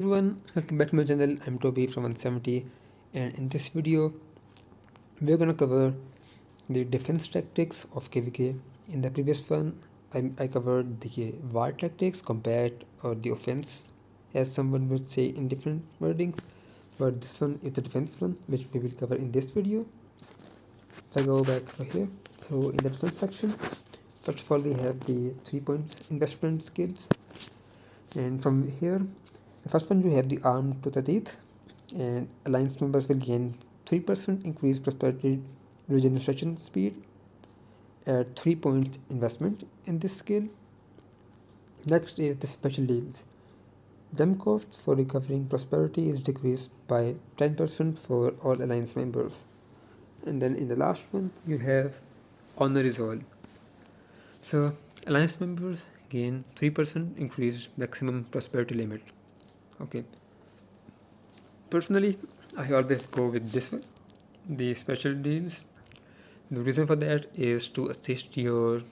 Everyone, welcome back to my channel. I'm Toby from 170, and in this video we're gonna cover the defense tactics of KvK. In the previous one I covered the war tactics, combat, or the offense, as someone would say in different wordings, but this one is the defense one, which we will cover in this video. If I go back over here, so in the defense section, first of all we have the 3 points investment skills, and from here the first one, you have the arm to the teeth, and alliance members will gain 3% increased prosperity regeneration speed at 3 points investment in this skill. Next is the special deals. Gem cost for recovering prosperity is decreased by 10% for all alliance members. And then in the last one, you have honor is all. So alliance members gain 3% increased maximum prosperity limit. Okay. Personally, I always go with this one, the special deals. The reason for that is to assist your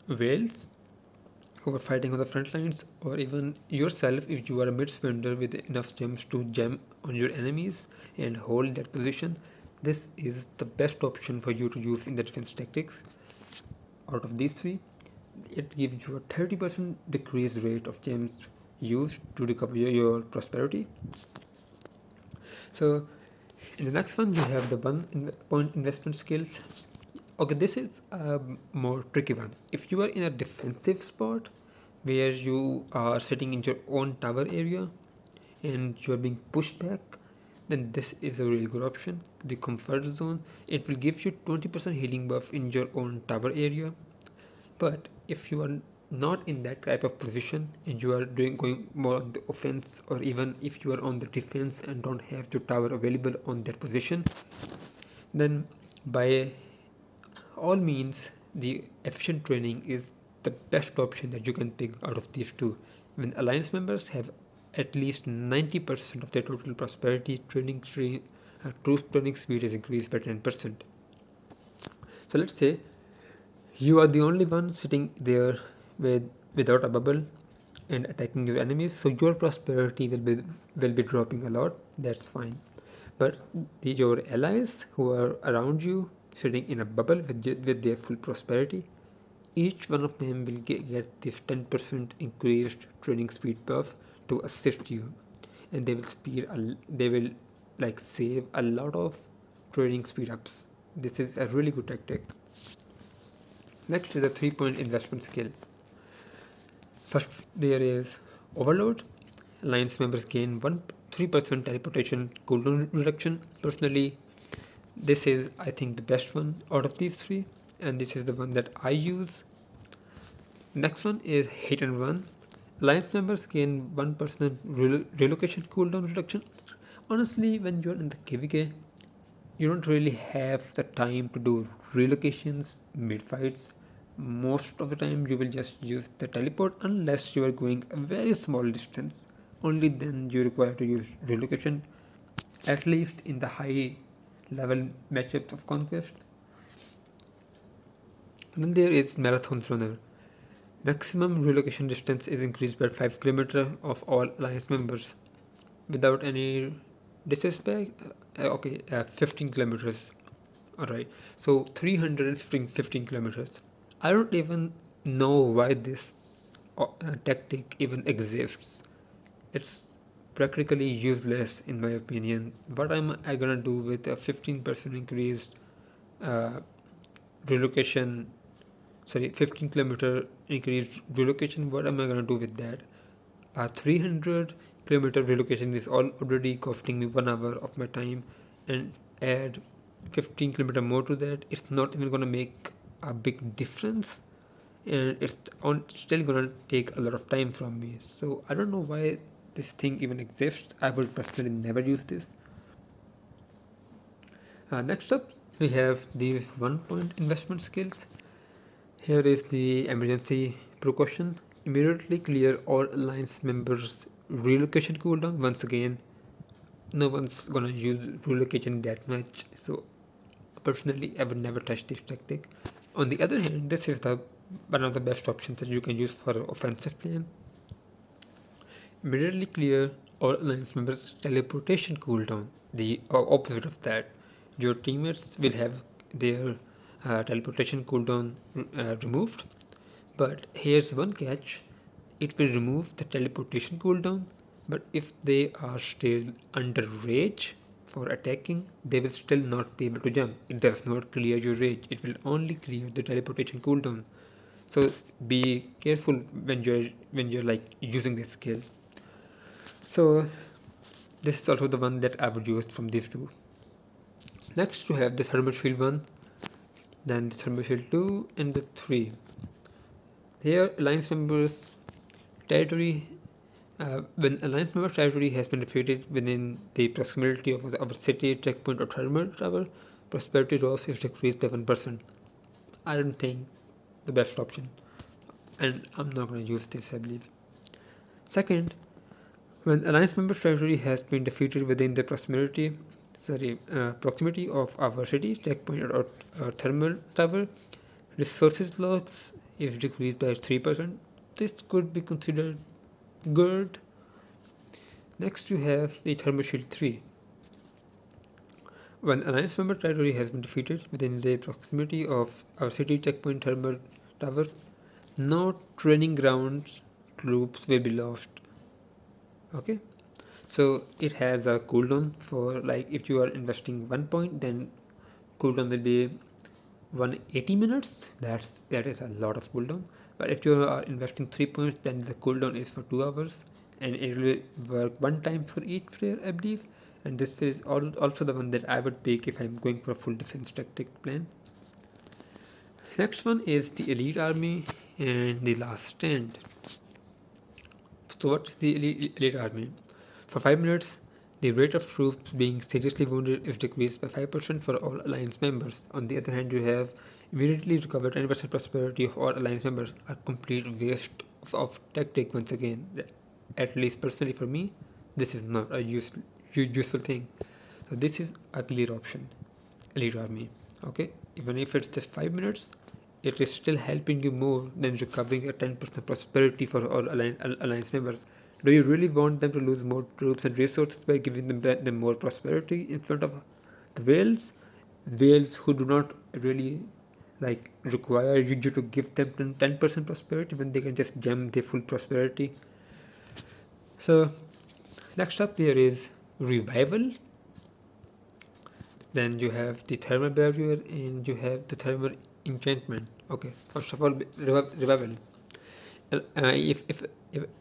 whales who are fighting on the front lines, or even yourself if you are a mid spender with enough gems to gem on your enemies and hold that position. This is the best option for you to use in the defense tactics. Out of these three, it gives you a 30% decrease rate of gems used to recover your prosperity. So in the next one, you have the point investment skills. Okay, this is a more tricky one. If you are in a defensive spot where you are sitting in your own tower area and you are being pushed back, then this is a really good option. The comfort zone, it will give you 20% healing buff in your own tower area. But if you are not in that type of position and you are going more on the offense, or even if you are on the defense and don't have your tower available on that position, then by all means the efficient training is the best option that you can pick out of these two. When alliance members have at least 90% of their total prosperity, truth training speed is increased by 10%. So let's say you are the only one sitting there without a bubble and attacking your enemies, so your prosperity will be dropping a lot. That's fine. But your allies who are around you, sitting in a bubble with their full prosperity, each one of them will get this 10% increased training speed buff to assist you, and they will like save a lot of training speed ups. This is a really good tactic. Next is a 3 point investment skill. First, there is Overload. Alliance members gain 3% teleportation cooldown reduction. Personally, this is, I think, the best one out of these three, and this is the one that I use. Next one is Hit and Run. Alliance members gain 1% relocation cooldown reduction. Honestly, when you're in the KvK, you don't really have the time to do relocations mid fights. Most of the time you will just use the teleport unless you are going a very small distance. Only then you require to use relocation, at least in the high level matchups of conquest. Then there is marathon runner. Maximum relocation distance is increased by 5 km of all alliance members without any disrespect. 15 kilometers. Alright, so 315 kilometers. I don't even know why this tactic even exists. It's practically useless in my opinion. What am I gonna do with a 15% increased uh, relocation? Sorry, 15-kilometer increased relocation. What am I gonna do with that? A 300-kilometer relocation is already costing me 1 hour of my time, and add 15 kilometer more to that, it's not even gonna make a big difference, and it's still gonna take a lot of time from me. So I don't know why this thing even exists. I would personally never use this. Next up, we have these 1 point investment skills. Here is the emergency precaution. Immediately clear all alliance members relocation cooldown. Once again, no one's gonna use relocation that much, so personally I would never touch this tactic. On the other hand, this is the one of the best options that you can use for offensive plan. Immediately clear all alliance members' teleportation cooldown. The opposite of that, your teammates will have their teleportation cooldown removed. But here's one catch: it will remove the teleportation cooldown, but if they are still under rage for attacking, they will still not be able to jump. It does not clear your rage, it will only clear the teleportation cooldown. So be careful when you're like using this skill. So this is also the one that I would use from these two. Next you have the thermal shield 1, then the thermal shield 2 and the 3. Here alliance members territory when alliance member territory has been defeated within the proximity of our city, checkpoint or thermal tower, prosperity loss is decreased by 1%. I don't think the best option, and I'm not going to use this, I believe. Second, when alliance member territory has been defeated within the proximity of our city, checkpoint or thermal tower, resources loss is decreased by 3%. This could be considered good. Next you have the thermal shield 3. When alliance member territory has been defeated within the proximity of our city, checkpoint, thermal tower, no training grounds troops will be lost. Okay, so it has a cooldown for, like, if you are investing 1 point, then cooldown will be 180 minutes. That is a lot of cooldown. But if you are investing 3 points, then the cooldown is for 2 hours, and it will work one time for each player, I believe. And this is also the one that I would pick if I'm going for a full defense tactic plan. Next one is the elite army and the last stand. So what is the elite army? For 5 minutes, the rate of troops being seriously wounded is decreased by 5% for all alliance members. On the other hand, you have immediately recovered 10% prosperity of all alliance members, a complete waste of tactic once again. At least personally for me, this is not a useful thing. So this is a clear option, elite army. Okay, even if it's just 5 minutes, it is still helping you more than recovering a 10% prosperity for all alliance members. Do you really want them to lose more troops and resources by giving them more prosperity in front of the whales? Whales who do not really like require you to give them 10% prosperity when they can just jump their full prosperity. So next up here is revival. Then you have the thermal barrier and you have the thermal enchantment. Okay, first of all, revival.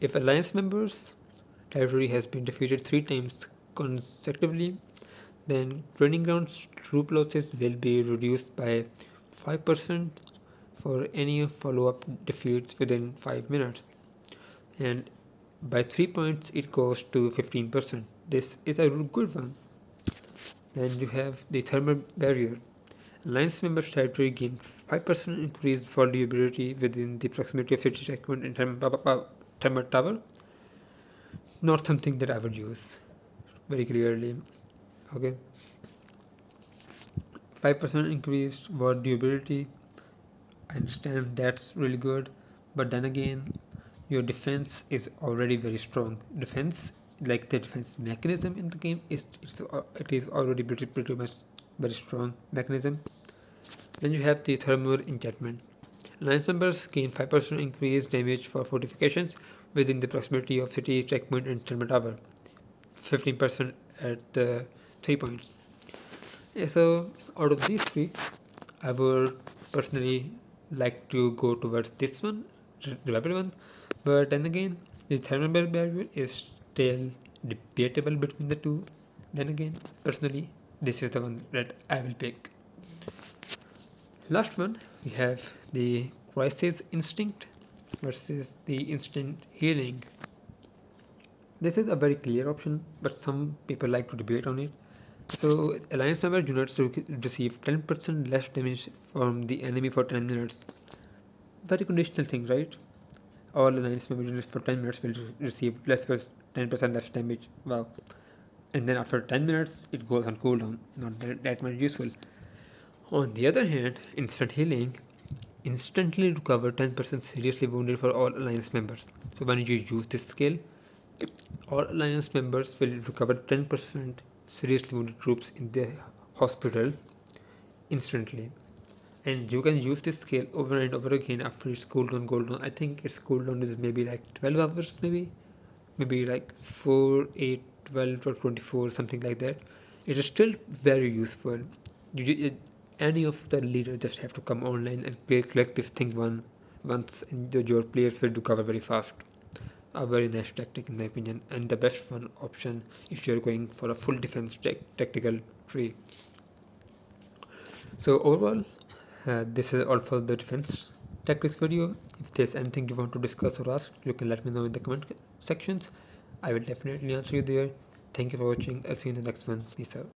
If alliance members territory has been defeated 3 times consecutively, then training grounds troop losses will be reduced by 5% for any follow-up defeats within 5 minutes, and by 3 points it goes to 15%. This is a good one. Then you have the thermal barrier. Alliance members territory gain 5% increased for durability within the proximity of city checkpoint and thermal tower. Not something that I would use very clearly. Okay, 5% increased for durability. I understand that's really good, but then again, your defense is already very strong. Defense, like the defense mechanism in the game, it is already pretty much very strong mechanism. Then you have the thermal enchantment. Alliance members gain 5% increased damage for fortifications within the proximity of city checkpoint and thermal tower. 15% at the 3 points. Yeah, so out of these three, I would personally like to go towards this one, revival one. But then again, the thermal barrier is still debatable between the two. Then again, personally, this is the one that I will pick. Last one, we have the crisis instinct versus the instant healing. This is a very clear option, but some people like to debate on it. So, alliance member units receive 10% less damage from the enemy for 10 minutes. Very conditional thing, right? All alliance member units for 10 minutes will receive 10% less damage. Wow. And then after 10 minutes, it goes on cooldown. Not that much useful. On the other hand, instant healing instantly recover 10% seriously wounded for all alliance members. So when you use this skill, All alliance members will recover 10% seriously wounded troops in the hospital instantly. And you can use this skill over and over again after its cooldown. I think its cooldown is maybe like 12 hours, maybe like 4, 8, 12, or 24, something like that. It is still very useful. Any of the leaders just have to come online and collect this thing once, and your players will recover very fast. A very nice tactic, in my opinion, and the best one option if you're going for a full defense tactical tree. So overall, this is all for the defense tactics video. If there's anything you want to discuss or ask, you can let me know in the comment sections. I will definitely answer you there. Thank you for watching. I'll see you in the next one. Peace out.